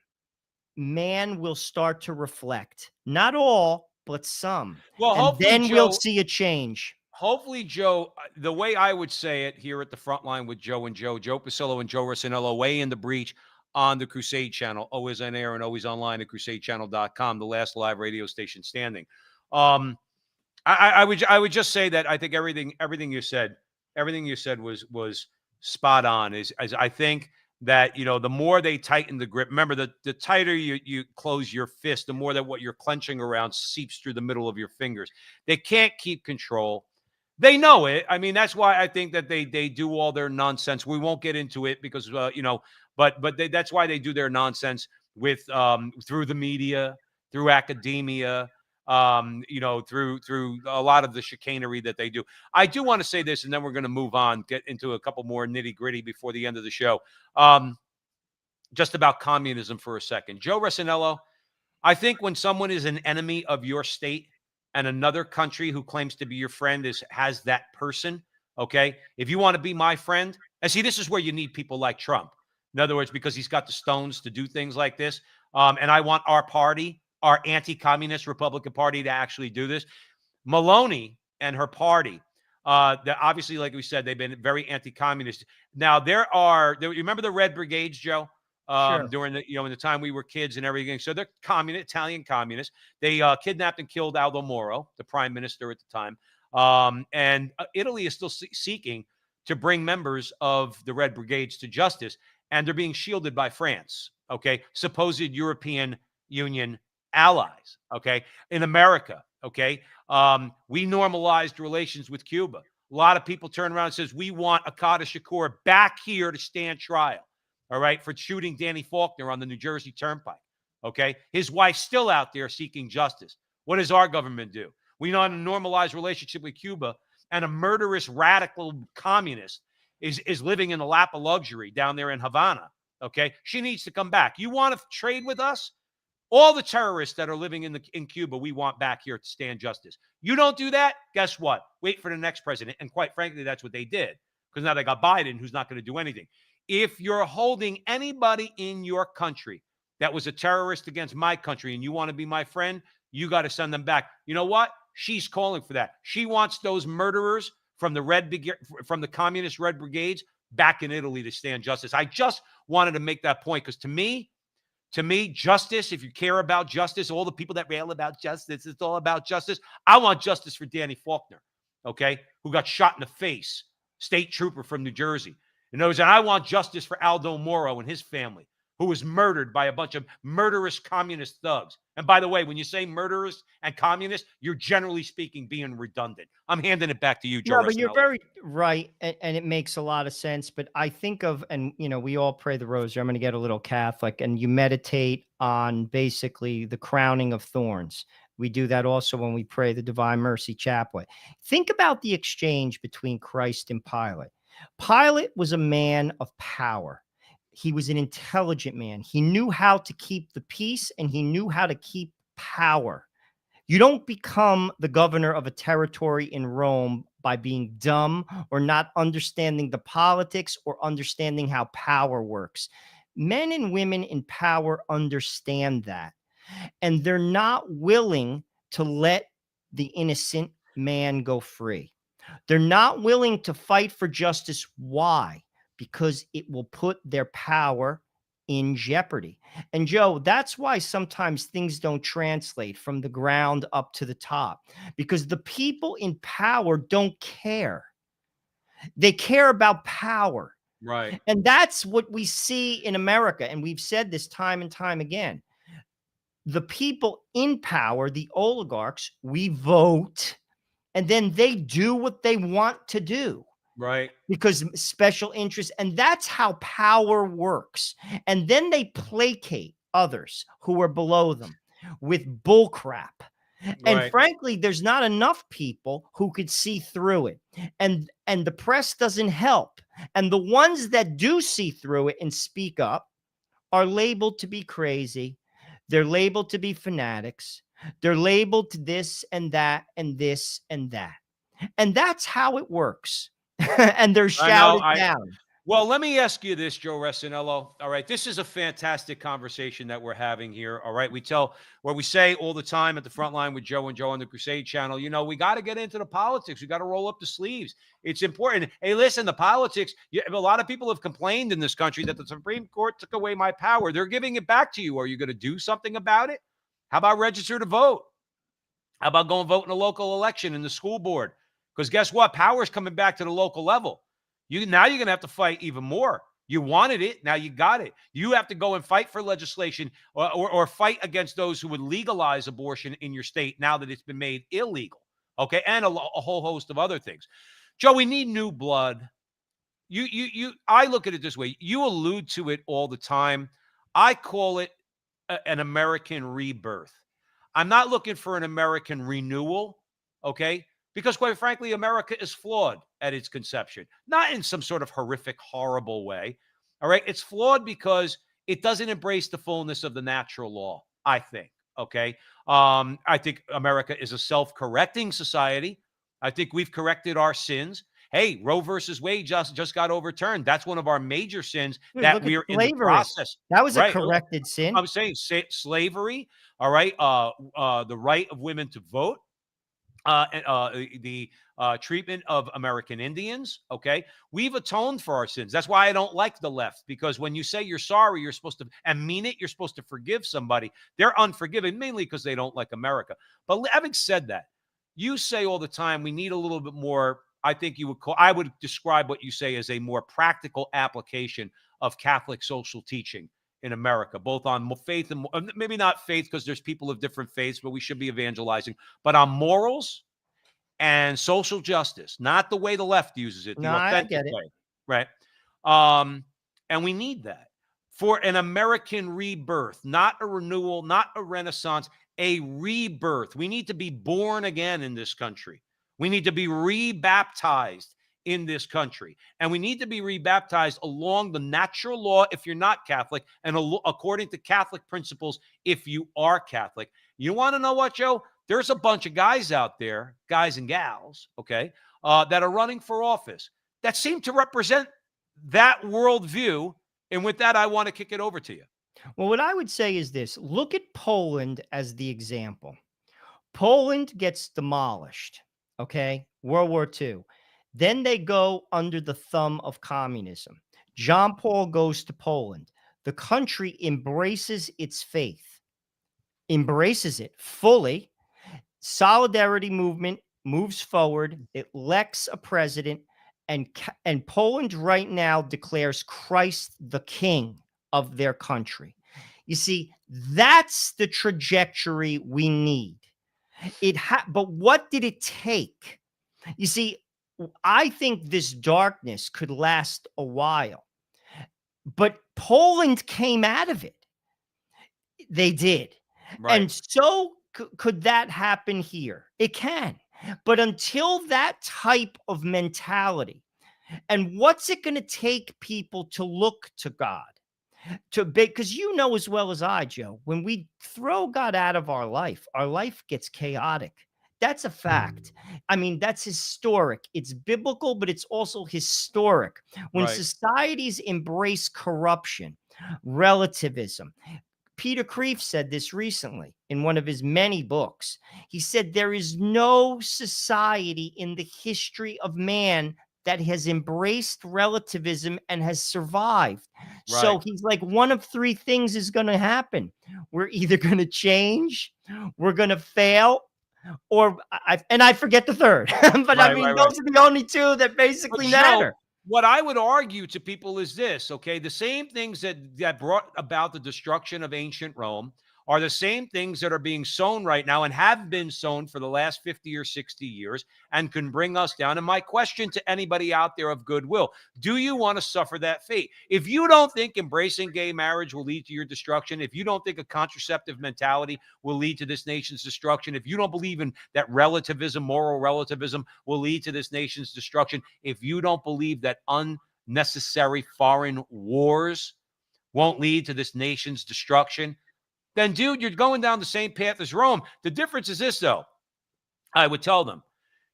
man will start to reflect. Not all, but some. Well, and then we'll see a change. Hopefully, Joe, the way I would say it here at the front line with Joe and Joe Pasillo and Joe Rossinello, way in the breach on the Crusade channel, always on air and always online at crusadechannel.com, the last live radio station standing. I would just say that I think everything you said was spot on. Is I think that, you know, the more they tighten the grip, remember the tighter you close your fist, the more that what you're clenching around seeps through the middle of your fingers. They can't keep control. They know it. I mean, that's why I think that they do all their nonsense. We won't get into it because, you know, but that's why they do their nonsense with through the media, through academia, you know, through a lot of the chicanery that they do. I do want to say this, and then we're going to move on, get into a couple more nitty gritty before the end of the show. Just about communism for a second. Joe Rossinello, I think when someone is an enemy of your state and another country who claims to be your friend has that person, okay? If you want to be my friend, and see, this is where you need people like Trump. In other words, because he's got the stones to do things like this. And I want our party, our anti-communist Republican Party, to actually do this. Maloney and her party, that obviously, like we said, they've been very anti-communist. Now, you remember the Red Brigades, Joe? Sure. During the, you know, in the time we were kids and everything. So they're Italian communists. They kidnapped and killed Aldo Moro, the prime minister at the time. And Italy is still seeking to bring members of the Red Brigades to justice, and they're being shielded by France, okay? Supposed European Union allies, okay? In America, okay? We normalized relations with Cuba. A lot of people turn around and says, we want Akata Shakur back here to stand trial, all right, for shooting Danny Faulkner on the New Jersey Turnpike, okay? His wife's still out there seeking justice. What does our government do? We know a normalized relationship with Cuba, and a murderous radical communist is living in the lap of luxury down there in Havana, okay? She needs to come back. You want to trade with us? All the terrorists that are living in Cuba, we want back here to stand justice. You don't do that, guess what? Wait for the next president. And quite frankly, that's what they did, because now they got Biden, who's not going to do anything. If you're holding anybody in your country that was a terrorist against my country and you want to be my friend, you got to send them back. You know what? She's calling for that. She wants those murderers from the communist Red Brigades back in Italy to stand justice. I just wanted to make that point, because to me, justice, if you care about justice, all the people that rail about justice, it's all about justice. I want justice for Danny Faulkner, okay, who got shot in the face, state trooper from New Jersey. In other words, and I want justice for Aldo Moro and his family, who was murdered by a bunch of murderous communist thugs. And by the way, when you say murderous and communist, you're generally speaking being redundant. I'm handing it back to you, Joe. No, but you're very right, and it makes a lot of sense. But I think of, and we all pray the rosary. I'm going to get a little Catholic, and you meditate on basically the crowning of thorns. We do that also when we pray the Divine Mercy Chaplet. Think about the exchange between Christ and Pilate. Pilate was a man of power. He was an intelligent man. He knew how to keep the peace, and he knew how to keep power. You don't become the governor of a territory in Rome by being dumb or not understanding the politics or understanding how power works. Men and women in power understand that, and they're not willing to let the innocent man go free. They're not willing to fight for justice. Why? Because it will put their power in jeopardy. And Joe, that's why sometimes things don't translate from the ground up to the top, because the people in power don't care. They care about power. Right. And that's what we see in America. And we've said this time and time again. The people in power, the oligarchs, we vote, and then they do what they want to do. Right. Because special interests, and that's how power works. And then they placate others who are below them with bullcrap. And Right. frankly, there's not enough people who could see through it. And the press doesn't help. And the ones that do see through it and speak up are labeled to be crazy. They're labeled to be fanatics. They're labeled to this and that and this and that. And that's how it works. And they're shouted down. Well, let me ask you this, Joe Resinello. All right. This is a fantastic conversation that we're having here. All right. We say all the time at the front line with Joe and Joe on the Crusade channel, we got to get into the politics. We got to roll up the sleeves. It's important. Hey, listen, the politics, a lot of people have complained in this country that the Supreme Court took away my power. They're giving it back to you. Are you going to do something about it? How about register to vote? How about going vote in a local election in the school board? Because guess what? Power is coming back to the local level. Now you're going to have to fight even more. You wanted it. Now you got it. You have to go and fight for legislation or fight against those who would legalize abortion in your state now that it's been made illegal. Okay. And a whole host of other things. Joe, we need new blood. I look at it this way. You allude to it all the time. I call it an American rebirth. I'm not looking for an American renewal. Okay. Because quite frankly, America is flawed at its conception, not in some sort of horrific, horrible way. All right. It's flawed because it doesn't embrace the fullness of the natural law, I think. Okay. I think America is a self-correcting society. I think we've corrected our sins. Hey, Roe versus Wade just got overturned. That's one of our major sins that we're in the process. That was a corrected sin. I'm saying slavery. All right. The right of women to vote. The treatment of American Indians. Okay. We've atoned for our sins. That's why I don't like the left, because when you say you're sorry, you're supposed to and mean it. You're supposed to forgive somebody. They're unforgiving, mainly because they don't like America. But having said that, you say all the time, we need a little bit more I think I would describe what you say as a more practical application of Catholic social teaching in America, both on faith and maybe not faith, because there's people of different faiths, but we should be evangelizing, but on morals and social justice, not the way the left uses it, No, the I authentic get it. way, right? And we need that for an American rebirth, not a renewal, not a renaissance, a rebirth. We need to be born again in this country. We need to be rebaptized in this country. And we need to be rebaptized along the natural law if you're not Catholic, and according to Catholic principles if you are Catholic. You want to know what, Joe? There's a bunch of guys out there, guys and gals, okay, that are running for office that seem to represent that worldview. And with that, I want to kick it over to you. Well, what I would say is this: look at Poland as the example. Poland gets demolished, okay? World War II. Then they go under the thumb of communism. John Paul goes to Poland. The country embraces its faith, embraces it fully. Solidarity movement moves forward. It elects a president, and Poland right now declares Christ the king of their country. You see, that's the trajectory we need. But what did it take? You see, I think this darkness could last a while, but Poland came out of it. They did. Right. And so could that happen here? It can. But until that type of mentality, and what's it going to take people to look to God? Because you know as well as I, Joe, when we throw God out of our life gets chaotic. That's a fact. I mean, that's historic. It's biblical, but it's also historic. When Right. societies embrace corruption, relativism, Peter Kreeft said this recently in one of his many books. He said, there is no society in the history of man that has embraced relativism and has survived. Right. So he's like, one of three things is going to happen. We're either going to change, we're going to fail, or I forget the third. But Right, I mean, right, those are the only two that basically But, matter. Joe, what I would argue to people is this, okay? The same things that brought about the destruction of ancient Rome are the same things that are being sown right now and have been sown for the last 50 or 60 years and can bring us down. And my question to anybody out there of goodwill, do you want to suffer that fate? If you don't think embracing gay marriage will lead to your destruction, if you don't think a contraceptive mentality will lead to this nation's destruction, if you don't believe in that relativism, moral relativism will lead to this nation's destruction, if you don't believe that unnecessary foreign wars won't lead to this nation's destruction, then, dude, you're going down the same path as Rome. The difference is this, though. I would tell them,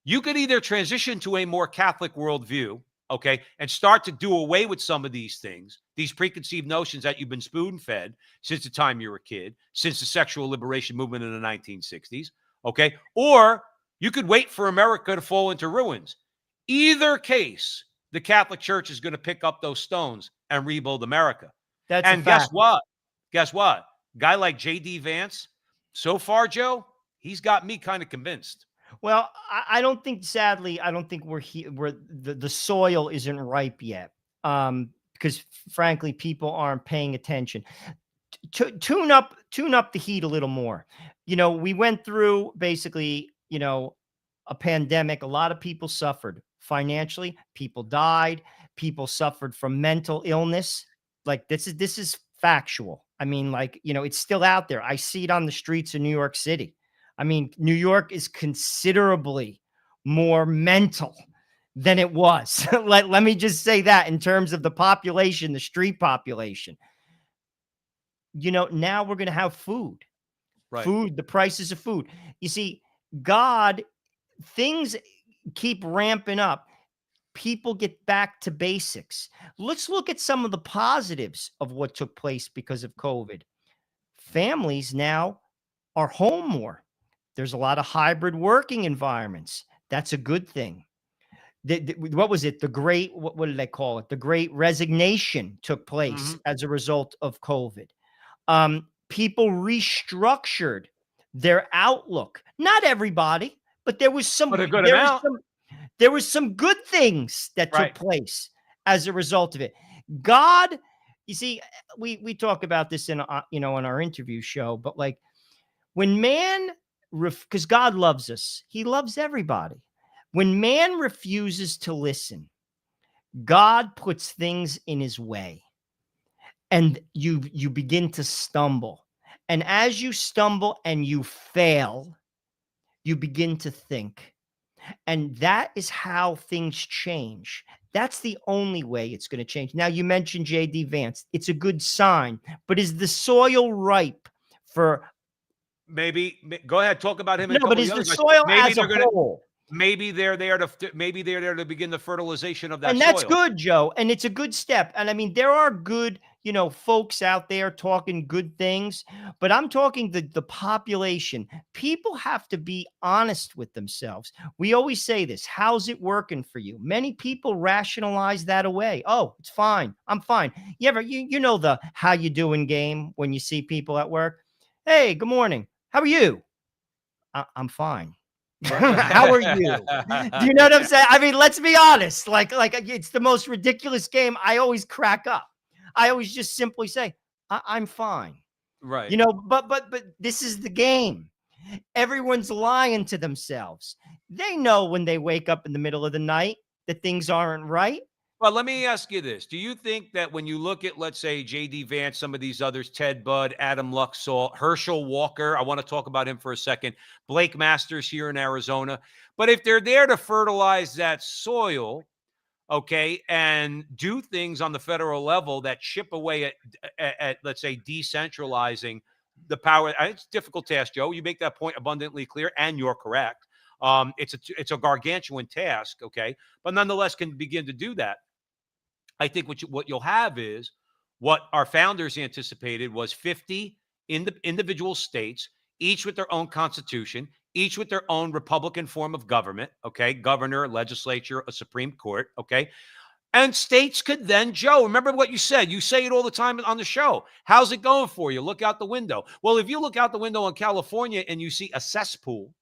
you could either transition to a more Catholic worldview, okay, and start to do away with some of these things, these preconceived notions that you've been spoon-fed since the time you were a kid, since the sexual liberation movement in the 1960s, okay, or you could wait for America to fall into ruins. Either case, the Catholic Church is going to pick up those stones and rebuild America. That's And a fact. guess what? Guess what? Guy like J.D. Vance, so far, Joe, he's got me kind of convinced. Well, I don't think, sadly, I don't think we're here. The soil isn't ripe yet, because frankly, people aren't paying attention. Tune up the heat a little more. You know, we went through basically, you know, a pandemic. A lot of people suffered financially. People died. People suffered from mental illness. Like this is factual. I mean, like, you know, it's still out there. I see it on the streets of New York City. I mean, New York is considerably more mental than it was. Let me just say that in terms of the population, the street population. You know, now we're going to have food. Right. Food, the prices of food. You see, God, things keep ramping up. People get back to basics. Let's look at some of the positives of what took place because of COVID. Families now are home more. There's a lot of hybrid working environments. That's a good thing. What was it? What did they call it? The great resignation took place as a result of COVID. People restructured their outlook. Not everybody, but there was some. But a good amount. There was some good things that took Right. place as a result of it. God, you see, we talk about this in on our interview show, but like when man, because God loves us, He loves everybody. When man refuses to listen, God puts things in His way, and you begin to stumble. And as you stumble and you fail, you begin to think. And that is how things change. That's the only way it's going to change. Now, you mentioned JD Vance. It's a good sign, but is the soil ripe for Maybe go ahead, talk about him and a no, but couple of is the the other guys. soil Maybe as a they're gonna whole? maybe they're there to begin the fertilization of that And that's soil. good, Joe. And it's a good step. And I mean, there are good, folks out there talking good things, but I'm talking the population. People have to be honest with themselves. We always say this, how's it working for you? Many people rationalize that away. Oh, it's fine. I'm fine. You know the how you doing game when you see people at work. Hey, good morning. How are you? I'm fine. How are you? Do you know what I'm saying? I mean, let's be honest. Like it's the most ridiculous game. I always crack up. I always just simply say, I'm fine. Right. But this is the game. Everyone's lying to themselves. They know when they wake up in the middle of the night that things aren't right. Well, let me ask you this. Do you think that when you look at, let's say, J.D. Vance, some of these others, Ted Budd, Adam Luxall, Herschel Walker, I want to talk about him for a second, Blake Masters here in Arizona, but if they're there to fertilize that soil, okay, and do things on the federal level that chip away at let's say, decentralizing the power, it's a difficult task, Joe. You make that point abundantly clear, and you're correct. It's a gargantuan task, okay, but nonetheless can begin to do that. I think what you'll have is what our founders anticipated was 50 in the individual states, each with their own constitution, each with their own Republican form of government, okay, governor, legislature, a Supreme Court, okay. And states could then, Joe, remember what you said. You say it all the time on the show. How's it going for you? Look out the window. Well, if you look out the window in California and you see a cesspool,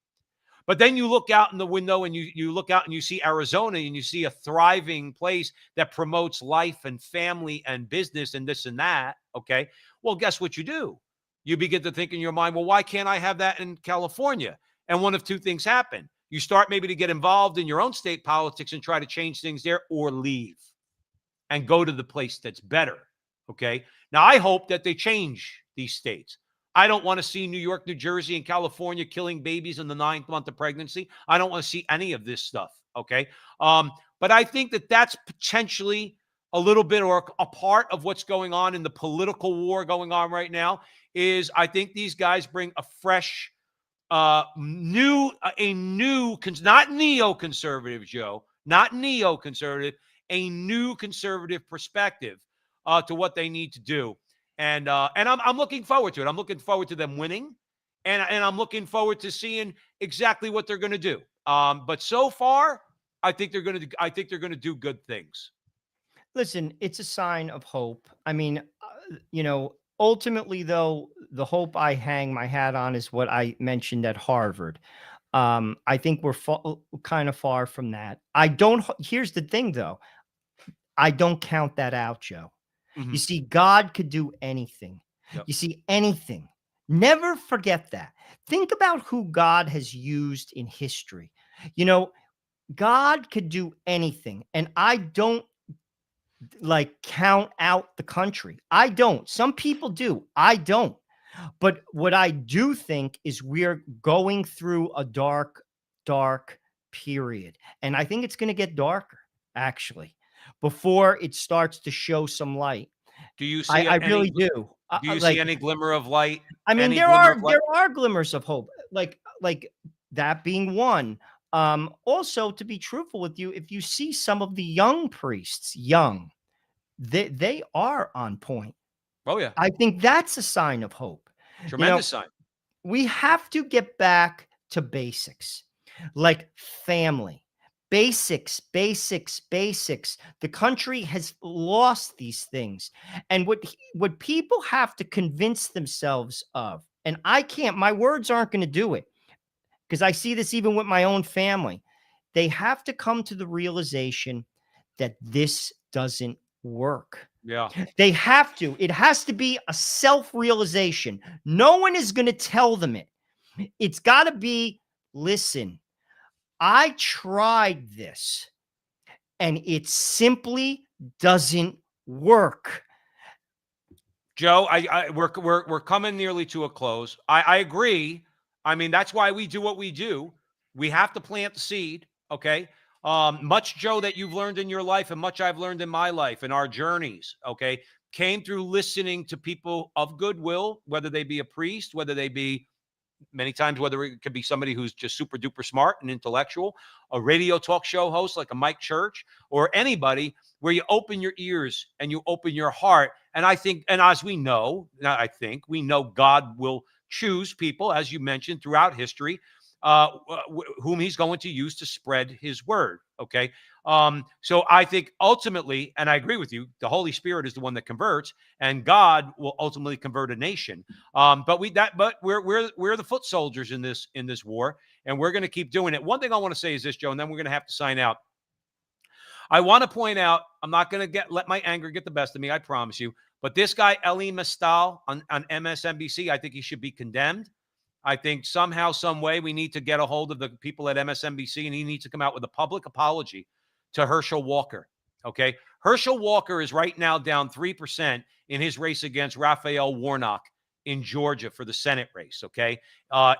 but then you look out in the window and you look out and you see Arizona and you see a thriving place that promotes life and family and business and this and that. Okay. Well, guess what you do? You begin to think in your mind, well, why can't I have that in California? And one of two things happen. You start maybe to get involved in your own state politics and try to change things there, or leave and go to the place that's better. Okay. Now, I hope that they change these states. I don't want to see New York, New Jersey, and California killing babies in the 9th month of pregnancy. I don't want to see any of this stuff. Okay. But I think that that's potentially a little bit or a part of what's going on in the political war going on right now. Is I think these guys bring a fresh, not neoconservative, Joe, not neoconservative, a new conservative perspective to what they need to do. And I'm looking forward to it. I'm looking forward to them winning, and I'm looking forward to seeing exactly what they're going to do. But so far, I think they're going to do good things. Listen, it's a sign of hope. I mean, ultimately, though, the hope I hang my hat on is what I mentioned at Harvard. I think we're kind of far from that. Here's the thing, though. I don't count that out, Joe. Mhm. You see, God could do anything. Yep. You see, anything. Never forget that. Think about who God has used in history. God could do anything. And I don't count out the country. I don't. Some people do. I don't. But what I do think is we're going through a dark, dark period. And I think it's going to get darker, actually, before it starts to show some light. Do you see I any? really do. Do you see any glimmer of light? I mean, Any there glimmer are of light? there are glimmers of hope, like that being one. Also, to be truthful with you, if you see some of the young priests, they are on point. Oh yeah, I think that's a sign of hope. tremendous sign. We have to get back to basics, like family. Basics, basics, basics. The country has lost these things. And what people have to convince themselves of, and my words aren't going to do it, because I see this even with my own family, they have to come to the realization that this doesn't work. Yeah. They have to. It has to be a self-realization. No one is going to tell them it. It's got to be, listen, I tried this and it simply doesn't work. Joe, we're coming nearly to a close. I agree. I mean, that's why we do what we do. We have to plant the seed. Okay. Much, Joe, that you've learned in your life and much I've learned in my life and our journeys, okay, came through listening to people of goodwill, whether they be a priest, whether they be many times, whether it could be somebody who's just super duper smart and intellectual, a radio talk show host like a Mike Church, or anybody where you open your ears and you open your heart. And I think, and as we know, we know God will choose people, as you mentioned, throughout history, whom he's going to use to spread his word. Okay. So I think ultimately, and I agree with you, the Holy Spirit is the one that converts, and God will ultimately convert a nation. But we're the foot soldiers in this war, and we're going to keep doing it. One thing I want to say is this, Joe, and then we're going to have to sign out. I want to point out, I'm not going to let my anger get the best of me, I promise you. But this guy, Elie Mystal on MSNBC, I think he should be condemned. I think somehow, some way, we need to get a hold of the people at MSNBC, and he needs to come out with a public apology to Herschel Walker. Okay. Herschel Walker is right now down 3% in his race against Raphael Warnock in Georgia for the Senate race. Okay.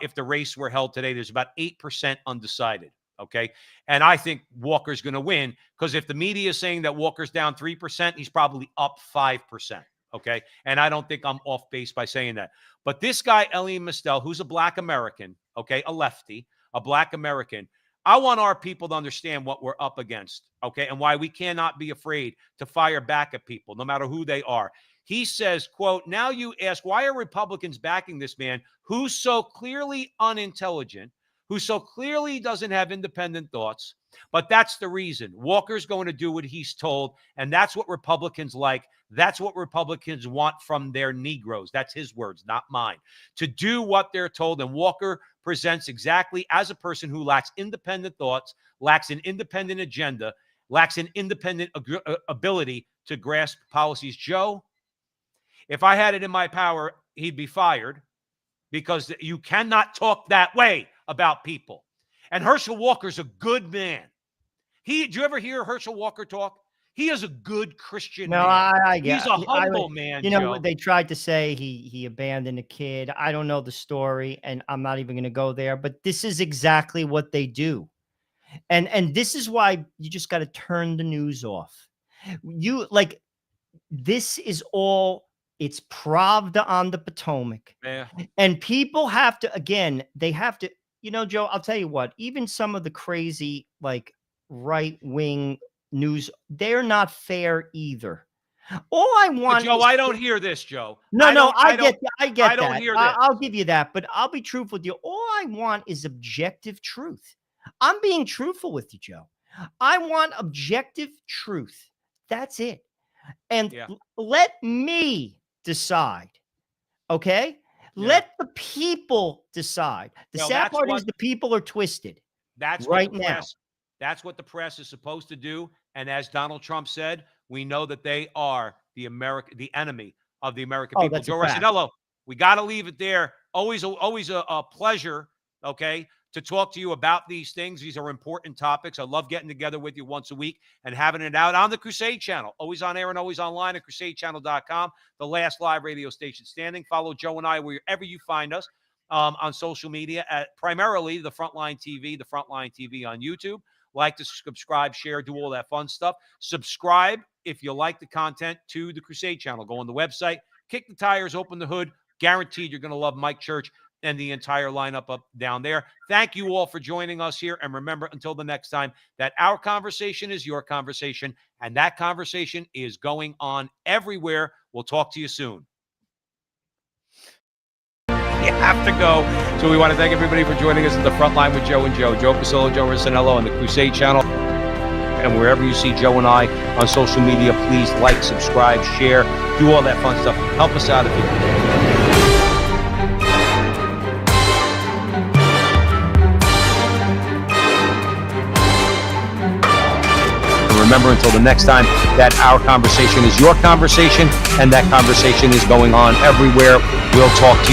If the race were held today, there's about 8% undecided. Okay. And I think Walker's going to win, because if the media is saying that Walker's down 3%, he's probably up 5%. Okay. And I don't think I'm off base by saying that. But this guy, Elie Mystal, who's a Black American, okay, a lefty, a Black American, I want our people to understand what we're up against, okay, and why we cannot be afraid to fire back at people, no matter who they are. He says, quote, now you ask, why are Republicans backing this man who's so clearly unintelligent, who so clearly doesn't have independent thoughts? But that's the reason. Walker's going to do what he's told, and that's what Republicans like. That's what Republicans want from their Negroes. That's his words, not mine. To do what they're told, and Walker presents exactly as a person who lacks independent thoughts, lacks an independent agenda, lacks an independent ability to grasp policies. Joe, if I had it in my power, he'd be fired, because you cannot talk that way about people. And Herschel Walker's a good man. Do you ever hear Herschel Walker talk? He is a good Christian man. I get. He's a humble man. You know, Joe. they tried to say he abandoned a kid. I don't know the story, and I'm not even going to go there. But this is exactly what they do, and this is why you just got to turn the news off. This is all. It's Pravda on the Potomac, and people have to. Again, they have to. You know, Joe, I'll tell you what. Even some of the crazy right-wing news, they're not fair either. All I want, Joe, I don't hear this, Joe. I get I don't that. hear that. I'll give you that, but I'll be truthful with you. All I want is objective truth. I'm being truthful with you, Joe. I want objective truth. That's it. And let me decide. Okay? Yeah. Let the people decide. The sad part is the people are twisted. That's right now. Now. That's what the press is supposed to do. And as Donald Trump said, we know that they are the enemy of the American people. Joe Resinello, we got to leave it there. Always a pleasure, okay, to talk to you about these things. These are important topics. I love getting together with you once a week and having it out on the Crusade Channel. Always on air and always online at crusadechannel.com, the last live radio station standing. Follow Joe and I wherever you find us on social media at primarily the Frontline TV on YouTube. Like to subscribe, share, do all that fun stuff. Subscribe if you like the content to the Crusade Channel. Go on the website, kick the tires, open the hood. Guaranteed you're going to love Mike Church and the entire lineup up down there. Thank you all for joining us here. And remember, until the next time, that our conversation is your conversation, and that conversation is going on everywhere. We'll talk to you soon. You have to go. So we want to thank everybody for joining us at the front line with Joe and Joe. Joe Pasillo, Joe Resinello on the Crusade Channel. And wherever you see Joe and I on social media, please like, subscribe, share, do all that fun stuff. Help us out if you can. remember, until the next time, that our conversation is your conversation, and that conversation is going on everywhere. We'll talk to you.